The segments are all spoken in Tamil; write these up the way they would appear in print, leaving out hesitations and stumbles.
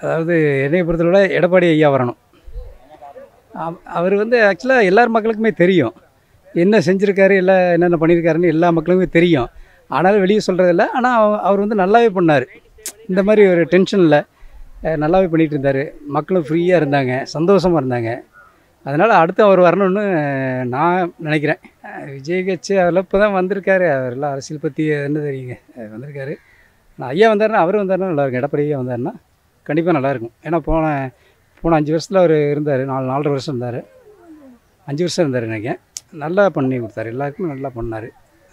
அதாவது என்னை பொறுத்தவரை எடப்பாடி ஐயா வரணும். அவர் வந்து ஆக்சுவலாக எல்லார் மக்களுக்குமே தெரியும் என்ன செஞ்சுருக்காரு, என்னென்ன பண்ணியிருக்காருன்னு எல்லா மக்களுக்குமே தெரியும். ஆனாலும் வெளியே சொல்கிறதில்ல. ஆனால் அவர் வந்து நல்லாவே பண்ணார். இந்த மாதிரி ஒரு டென்ஷன் இல்லை, நல்லாவே பண்ணிகிட்டு இருந்தார். மக்களும் ஃப்ரீயாக இருந்தாங்க, சந்தோஷமாக இருந்தாங்க. அதனால் அடுத்து அவர் வரணும்னு நான் நினைக்கிறேன். விஜய் கட்சி அதில் இப்போ தான் வந்திருக்காரு. அவரெல்லாம் அரசியல் பற்றி என்ன தெரியுங்க, வந்திருக்காரு. நான் ஐயா வந்தாருன்னா, அவர் வந்தாருன்னா நல்லாயிருக்கும். எடப்பாடி ஐயா வந்தாருன்னா கண்டிப்பாக நல்லாயிருக்கும். ஏன்னா போன 5 வருஷத்தில் அவர் இருந்தார். 4.5 வருஷம் இருந்தார். 5 வருஷம் இருந்தார் நினைக்கிறேன். நல்லா பண்ணி கொடுத்தாரு, எல்லாருக்குமே நல்லா பண்ணார்.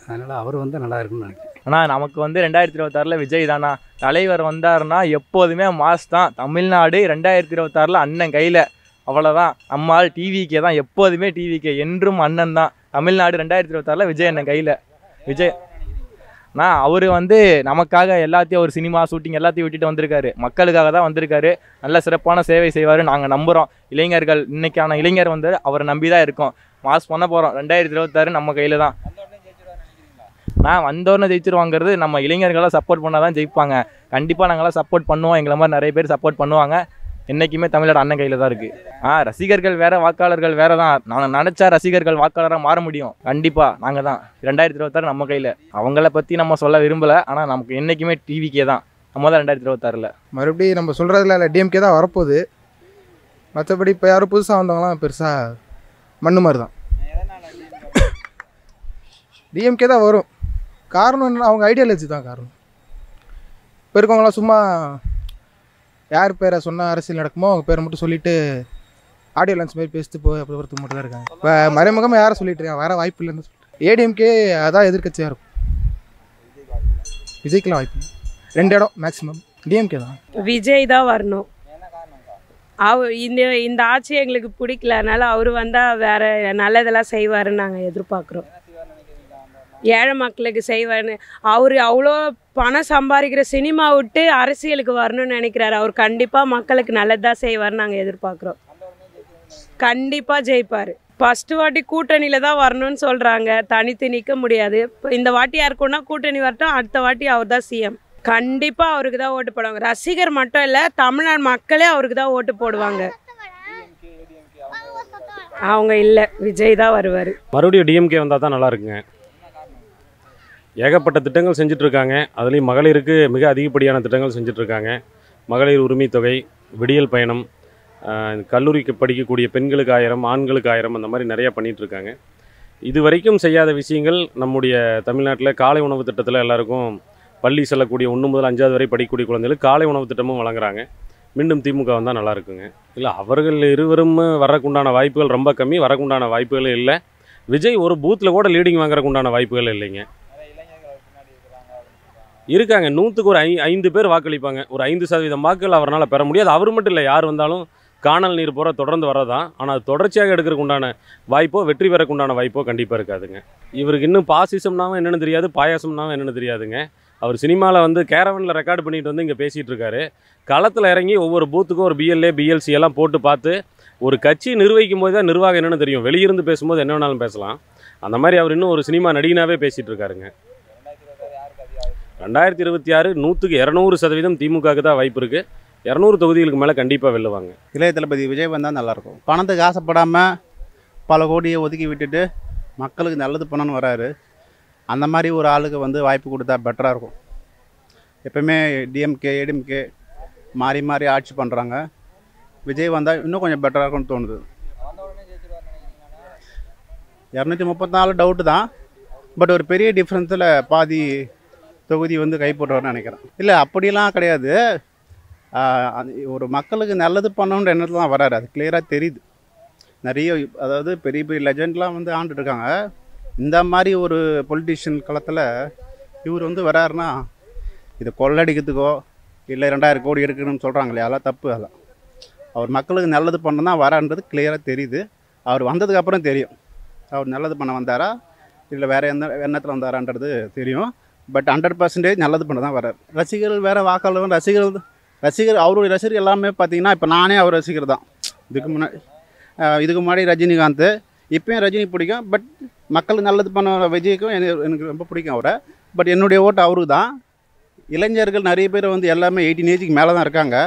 அதனால் அவர் வந்து நல்லா இருக்குன்னு நினைக்கிறேன். ஆனால் நமக்கு வந்து 2026 விஜய் தானா தலைவர் வந்தாருன்னா எப்போதுமே மாஸ் தான். தமிழ்நாடு 2026 அண்ணன் கையில், அவ்வளோதான். நம்மால் டிவிக்கே தான், எப்போதுமே டிவிக்கே, என்றும் அண்ணன் தான். தமிழ்நாடு 2026 விஜய் அண்ணன் கையில். விஜய் அவர் வந்து நமக்காக எல்லாத்தையும், ஒரு சினிமா ஷூட்டிங் எல்லாத்தையும் விட்டுட்டு வந்திருக்காரு. மக்களுக்காக தான் வந்திருக்காரு. நல்ல சிறப்பான சேவை செய்வார். நாங்கள் நம்புகிறோம். இளைஞர்கள், இன்னைக்கான இளைஞர் வந்து அவரை நம்பி தான் இருக்கோம். மாஸ் பண்ண போகிறோம். 2026 நம்ம கையில் தான். வந்தோடனே ஜெயிச்சிருவாங்கிறது நம்ம இளைஞர்களாக சப்போர்ட் பண்ணால் தான் ஜெயிப்பாங்க. கண்டிப்பாக நாங்களாம் சப்போர்ட் பண்ணுவோம். எங்களை மாதிரி நிறைய பேர் சப்போர்ட் பண்ணுவாங்க. என்றைக்குமே தமிழ்நாடு அண்ணன் கையில் தான் இருக்குது. ரசிகர்கள் வேறு, வாக்காளர்கள் வேறு தான். நாங்கள் நினச்சா ரசிகர்கள் வாக்காளராக மாற முடியும். கண்டிப்பாக நாங்கள் தான். 2026 நம்ம கையில். அவங்கள பற்றி நம்ம சொல்ல விரும்பலை. ஆனால் நமக்கு என்றைக்குமே டிவிக்கே தான். நம்ம தான் 2026 மறுபடியும் நம்ம சொல்கிறதுல இல்லை, டிஎம்கே தான் வரப்போகுது. மற்றபடி இப்போ யாரும் புதுசாக வந்தவங்களாம் பெருசாக மண்ணு மாதிரி தான். டிஎம்கே தான் வரும். காரணம் என்ன, அவங்க ஐடியாலஜி தான் காரணம். இப்போ இருக்கவங்களாம் சும்மா யார் பேரை சொன்னால் அரசியல் நடக்குமோ அவங்க பேரை மட்டும் சொல்லிவிட்டு ஆடியோ லான்ச் மாதிரி பேசிட்டு போய் அப்படி ஒருத்தர் மட்டும் தான் இருக்காங்க. இப்போ மறைமுகமாக யாரை சொல்லிட்டு இருக்காங்க, வர வாய்ப்பு இல்லைன்னு சொல்லிட்டு. ஏடிஎம்கே அதான் எதிர்கட்சியாக இருக்கும். விஜய்க்கெலாம் வாய்ப்பு இல்லை. 2 இடம் மேக்ஸிமம். டிஎம்கே தான். விஜய் தான் வரணும். இந்த ஆட்சி எங்களுக்கு பிடிக்கல. அதனால் அவர் வந்தால் வேறு நல்லதெல்லாம் செய்வாருன்னு நாங்கள் எதிர்பார்க்குறோம். ஏழை மக்களுக்கு செய்வார்னு. அவர் அவ்வளோ பணம் சம்பாதிக்கிற சினிமா விட்டு அரசியலுக்கு வரணும்னு நினைக்கிறாரு. அவர் கண்டிப்பாக மக்களுக்கு நல்லதாக செய்வார்னு நாங்கள் எதிர்பார்க்குறோம். கண்டிப்பாக ஜெயிப்பார். ஃபஸ்ட்டு வாட்டி கூட்டணியில் தான் வரணும்னு சொல்கிறாங்க. தனித்து நிற்க முடியாது. இப்போ இந்த வாட்டி யாருக்குன்னா கூட்டணி வரட்டும், அடுத்த வாட்டி அவர் தான் சிஎம். கண்டிப்பாக அவருக்கு தான் ஓட்டு போடுவாங்க. ரசிகர் மட்டும் இல்லை, தமிழ்நாடு மக்களே அவருக்கு தான் ஓட்டு போடுவாங்க. அவங்க இல்லை, விஜய் தான் வருவார். மறுபடியும் டிஎம்கே வந்தால் தான் நல்லா இருக்குங்க. ஏகப்பட்ட திட்டங்கள் செஞ்சிட்ருக்காங்க. அதுலேயும் மகளிருக்கு மிக அதிகப்படியான திட்டங்கள் செஞ்சிட்ருக்காங்க. மகளிர் உரிமை தொகை, விடியல் பயணம், கல்லூரிக்கு படிக்கக்கூடிய பெண்களுக்கு 1000, ஆண்களுக்கு 1000, அந்த மாதிரி நிறையா பண்ணிகிட்ருக்காங்க. இது வரைக்கும் செய்யாத விஷயங்கள் நம்முடைய தமிழ்நாட்டில் காலை உணவு திட்டத்தில் எல்லாருக்கும் பள்ளி செல்லக்கூடிய 1 முதல் 5வது வரை படிக்கக்கூடிய குழந்தைகளுக்கு காலை உணவு திட்டமும் வழங்குறாங்க. மீண்டும் திமுக வந்தால் நல்லா இருக்குங்க. இல்லை, அவர்கள் இருவரும் வரக்குண்டான வாய்ப்புகள் ரொம்ப கம்மி. வரக்குண்டான வாய்ப்புகள் இல்லை. விஜய் ஒரு பூத்தில் கூட லீடிங் வாங்குறக்கு உண்டான வாய்ப்புகள் இல்லைங்க. இருக்காங்க, 100க்கு ஒரு 5 பேர் வாக்களிப்பாங்க. ஒரு 5% வாக்குகள் அவரால் பெற முடியாது. அவர் மட்டும் இல்லை, யார் வந்தாலும் காணல் நீர் போகிற தொடர்ந்து வரதான். ஆனால் அது தொடர்ச்சியாக எடுக்கிறதுக்கு உண்டான வாய்ப்போ, வெற்றி பெறக்கு உண்டான வாய்ப்போ கண்டிப்பாக இருக்காதுங்க. இவருக்கு இன்னும் பாசிசம்னாவும் என்னென்னு தெரியாது, பாயாசம்னாவும் என்னென்னு தெரியாதுங்க. அவர் சினிமாவில் வந்து கேரவனில் ரெக்கார்டு பண்ணிட்டு வந்து இங்கே பேசிகிட்டு இருக்காரு. களத்தில் இறங்கி ஒவ்வொரு பூத்துக்கும் ஒரு பிஎல்ஏ, பிஎல்சி எல்லாம் போட்டு பார்த்து ஒரு கட்சி நிர்வகிக்கும் போது தான் நிர்வாகம் என்னென்னு தெரியும். வெளியிருந்து பேசும்போது என்ன வேணாலும் பேசலாம். அந்த மாதிரி அவர் இன்னும் ஒரு சினிமா நடிகனாகவே பேசிகிட்டு இருக்காருங்க. 2026 100க்கு 200% திமுகவுக்கு தான் வாய்ப்பு இருக்குது. 200 தொகுதிகளுக்கு மேலே கண்டிப்பாக வெல்லுவாங்க. இளைய தளபதி விஜய் வந்தால் நல்லாயிருக்கும். பணத்துக்கு ஆசைப்படாமல் பல கோடியை ஒதுக்கி விட்டுட்டு மக்களுக்கு நல்லது பண்ணணும்னு வராரு. அந்த மாதிரி ஒரு ஆளுக்கு வந்து வாய்ப்பு கொடுத்தா பெட்டராக இருக்கும். எப்போவுமே டிஎம்கே, ஏடிஎம்கே மாறி மாறி ஆட்சி பண்ணுறாங்க. விஜய் வந்தால் இன்னும் கொஞ்சம் பெட்டராக இருக்கும்னு தோணுது. 234 டவுட்டு தான். பட் ஒரு பெரிய டிஃப்ரென்ஸில் பாதி தொகுதி வந்து கைப்பற்றுவார்னு நினைக்கிறேன். இல்லை, அப்படிலாம் கிடையாது. ஒரு மக்களுக்கு நல்லது பண்ணணுன்ற எண்ணத்தில் தான் வராரு. அது கிளியராக தெரியுது. நிறைய அதாவது பெரிய பெரிய லெஜெண்ட்லாம் வந்து ஆண்டுருக்காங்க. இந்த மாதிரி ஒரு பொலிட்டிஷியன் களத்தில் இவர் வந்து வராருன்னா இதை கொள்ளடிக்கிறதுக்கோ இல்லை 2000 கோடி எடுக்கணும்னு சொல்கிறாங்களே, அதெல்லாம் தப்பு. அதெல்லாம் அவர் மக்களுக்கு நல்லது பண்ண தான் வரான்றது கிளியராக தெரியுது. அவர் வந்ததுக்கப்புறம் தெரியும் அவர் நல்லது பண்ண வந்தாரா இல்லை வேறு எந்த எண்ணத்தில் வந்தாரான்றது தெரியும். பட் 100% நல்லது பண்ண தான் வரார். ரசிகர்கள் வேறு, வாக்காளர்கள், ரசிகர் அவருடைய ரசிகர்கள் எல்லாமே பார்த்தீங்கன்னா இப்போ நானே அவர் ரசிகர் தான். இதுக்கு முன்னாடி ரஜினிகாந்த், இப்போயும் ரஜினி பிடிக்கும். பட் மக்களுக்கு நல்லது பண்ண விஜய்க்கும் எனக்கு ரொம்ப பிடிக்கும் அவரை. பட் என்னுடைய ஓட்டு அவருக்கு தான். இளைஞர்கள் நிறைய பேர் வந்து எல்லாமே 18 ஏஜுக்கு மேலே தான் இருக்காங்க.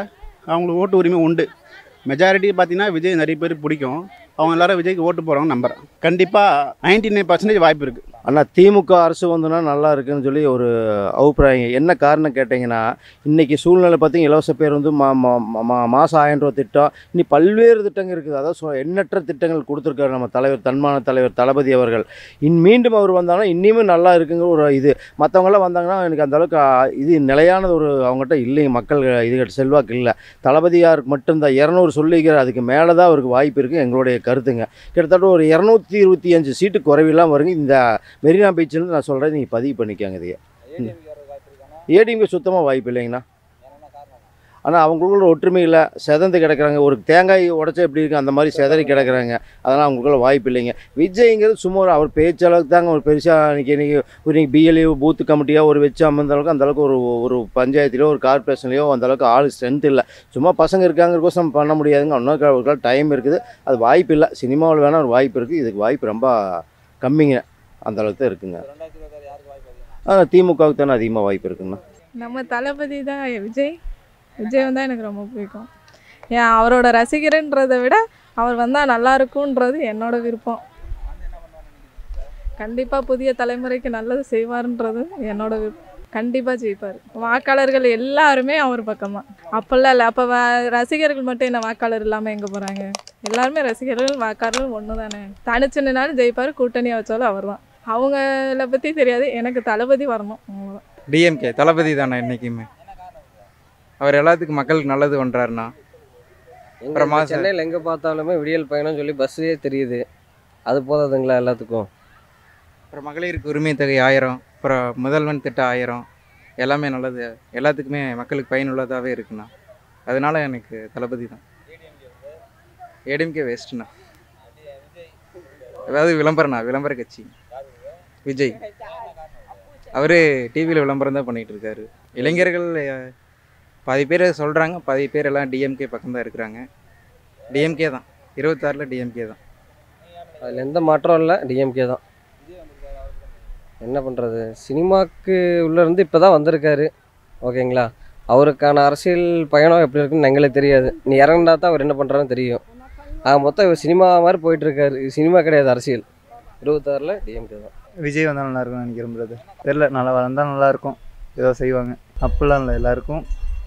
அவங்களுக்கு ஓட்டு உரிமை உண்டு. மெஜாரிட்டி பார்த்தீங்கன்னா விஜய் நிறைய பேருக்கு பிடிக்கும். அவங்க எல்லாரும் விஜய்க்கு ஓட்டு போகிறவங்க நம்புறேன். கண்டிப்பாக 99% வாய்ப்பு இருக்குது. ஆனால் திமுக அரசு வந்துன்னா நல்லா இருக்குன்னு சொல்லி ஒரு அபிப்பிராயம். என்ன காரணம் கேட்டிங்கன்னா, இன்றைக்கி சூழ்நிலை பார்த்திங்க, இலவச பேர் வந்து மாதம் 1000 ரூபா திட்டம், இனி பல்வேறு திட்டங்கள் இருக்குது. அதாவது எண்ணற்ற திட்டங்கள் கொடுத்துருக்காரு நம்ம தலைவர், தன்மான தலைவர் தளபதி அவர்கள். மீண்டும் அவர் வந்தாங்கன்னா இன்னுமே நல்லா இருக்குங்கிற ஒரு இது. மற்றவங்களாம் வந்தாங்கன்னா எனக்கு அந்தளவுக்கு இது நிலையானது ஒரு அவங்ககிட்ட இல்லைங்க. மக்கள் இதுகிட்ட செல்வாக்கு இல்லை. தளபதியாருக்கு மட்டும்தான் 200 சொல்லிக்கிறார். அதுக்கு மேலே தான் அவருக்கு வாய்ப்பு இருக்குது எங்களுடைய கருத்துங்க. கிட்டத்தட்ட ஒரு 225 சீட்டு குறைவில்லாம் வருங்க. இந்த மெரினா பீச்சில் நான் சொல்கிறேன், நீங்கள் பதிவு பண்ணிக்கோங்க. இதையே ஏடிஎம்கே சுத்தமாக வாய்ப்பு இல்லைங்கண்ணா. ஆனால் அவங்களுக்குள்ள ஒற்றுமை இல்லை, செதந்து கிடக்கிறாங்க. ஒரு தேங்காய் உடச்சா எப்படி இருக்குது அந்த மாதிரி செதறி கிடக்கிறாங்க. அதனால் அவங்களுக்குள்ள வாய்ப்பு இல்லைங்க. விஜய்ங்கிறது சும்மா அவர் பேச்சளவுக்கு தாங்க. ஒரு பெருசாக இன்றைக்கி பிஎல்ஏ பூத்து கமிட்டியாக ஒரு வச்சு அந்தளவுக்கு அந்தளவுக்கு ஒரு பஞ்சாயத்துலையோ ஒரு கார்பரேஷன்லையோ அந்தளவுக்கு ஆள் ஸ்ட்ரென்த் இல்லை. சும்மா பசங்க இருக்காங்கிறக்கோசம் பண்ண முடியாதுங்க. இன்னொரு ஒரு டைம் இருக்குது, அது வாய்ப்பு இல்லை. சினிமாவில் வேணால் ஒரு வாய்ப்பு இருக்குது, இதுக்கு வாய்ப்பு ரொம்ப கம்மிங்க. அந்தளவுக்கு தான் இருக்குங்க. திமுகவுக்கு தானே அதிகமாக வாய்ப்பு இருக்குங்கண்ணா. நம்ம தளபதி தான் விஜய் வந்தால் எனக்கு ரொம்ப பிடிக்கும். ஏன் அவரோட ரசிகர்ன்றதை விட அவர் வந்தால் நல்லா இருக்கும்ன்றது என்னோட விருப்பம். கண்டிப்பாக புதிய தலைமுறைக்கு நல்லது செய்வார்ன்றது என்னோட விருப்பம். கண்டிப்பாக ஜெயிப்பார். வாக்காளர்கள் எல்லாருமே அவர் பக்கமாக. அப்போல்லாம் இல்லை. அப்போ ரசிகர்கள் மட்டும் என்ன வாக்காளர் இல்லாமல் எங்கே போகிறாங்க? எல்லாருமே ரசிகர்கள் வாக்காளர்கள் ஒன்று தானே. தனிச்சு நின்னாலும் ஜெயிப்பார், கூட்டணியாக வச்சாலும் அவர் தான். அவங்கள பற்றி தெரியாது, எனக்கு தளபதி வரணும், அவ்வளோதான். டிஎம்கே தளபதி தானே என்றைக்குமே. அவர் எல்லாத்துக்கும் மக்களுக்கு நல்லது பண்ணுறாருண்ணா. அப்புறமா சென்னையில் எங்கே பார்த்தாலுமே விடியல் பயணம் சொல்லி பஸ்ஸே தெரியுது. அது போதாதுங்களா எல்லாத்துக்கும்? அப்புறம் மகளிருக்கு உரிமை தொகை 1000, அப்புறம் முதல்வன் திட்டம் 1000, எல்லாமே நல்லது. எல்லாத்துக்குமே மக்களுக்கு பயனுள்ளதாகவே இருக்குண்ணா. அதனால எனக்கு தளபதி தான். ஏடிஎம்கே வேஸ்ட்டுண்ணா. அதாவது விளம்பர கட்சி விஜய். அவர் டிவியில் விளம்பரம் தான் பண்ணிகிட்டு இருக்காரு. இளைஞர்கள் பாதி பேர் சொல்கிறாங்க, பாதி பேர் எல்லாம் டிஎம்கே பக்கம் தான் இருக்கிறாங்க. டிஎம்கே தான். 26ல் டிஎம்கே தான். அதில் எந்த மாற்றம் இல்லை, டிஎம்கே தான். என்ன பண்ணுறது, சினிமாவுக்கு உள்ளேருந்து இப்போ தான் வந்திருக்காரு. ஓகேங்களா, அவருக்கான அரசியல் பயணம் எப்படி இருக்குன்னு எங்களுக்கு தெரியாது. நீ இறங்கினா தான் அவர் என்ன பண்ணுறாருன்னு தெரியும். மொத்தம் இவர் சினிமா மாதிரி போயிட்டுருக்காரு. இது சினிமா கிடையாது, அரசியல். 26ல் டிஎம்கே தான். விஜய் வந்தால் நல்லாயிருக்கும்னு நினைக்கிறேன் பிரதர். தெரில, நல்லா வந்தால் நல்லாயிருக்கும். ஏதோ செய்வாங்க அப்படிலாம் இல்லை.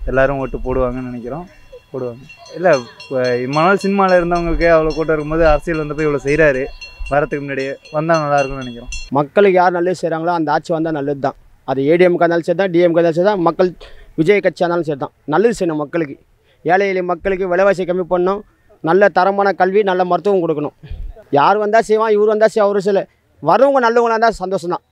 எல்லோரும் ஓட்டு போடுவாங்கன்னு நினைக்கிறோம். போடுவாங்க. இல்லை, இப்போ இவ்வளோ நாள் சினிமாவில் இருந்தவங்களுக்கே அவ்வளோ கூட்டம் இருக்கும்போது அரசியல் வந்தப்போ இவ்வளோ செய்கிறாரு. வரத்துக்கு முன்னாடியே வந்தால் நல்லாயிருக்கும்னு நினைக்கிறோம். மக்களுக்கு யார் நல்லது செய்கிறாங்களோ அந்த ஆட்சி வந்தால் நல்லது தான். அது ஏடிஎம்கே இருந்தாலும் சரி தான், டிஎம்கே இருந்தாலும் சரி தான், மக்கள் விஜய் கட்சியாக இருந்தாலும் சரி தான். நல்லது செய்யணும் மக்களுக்கு. ஏழை எளிய மக்களுக்கு விலைவாசி கம்மி பண்ணணும். நல்ல தரமான கல்வி, நல்ல மருத்துவம் கொடுக்கணும். யார் வந்தால் செய்வான், இவர் வந்தால் அவரு சில வரவங்க நல்லவங்களாக இருந்தால் சந்தோஷம் தான்.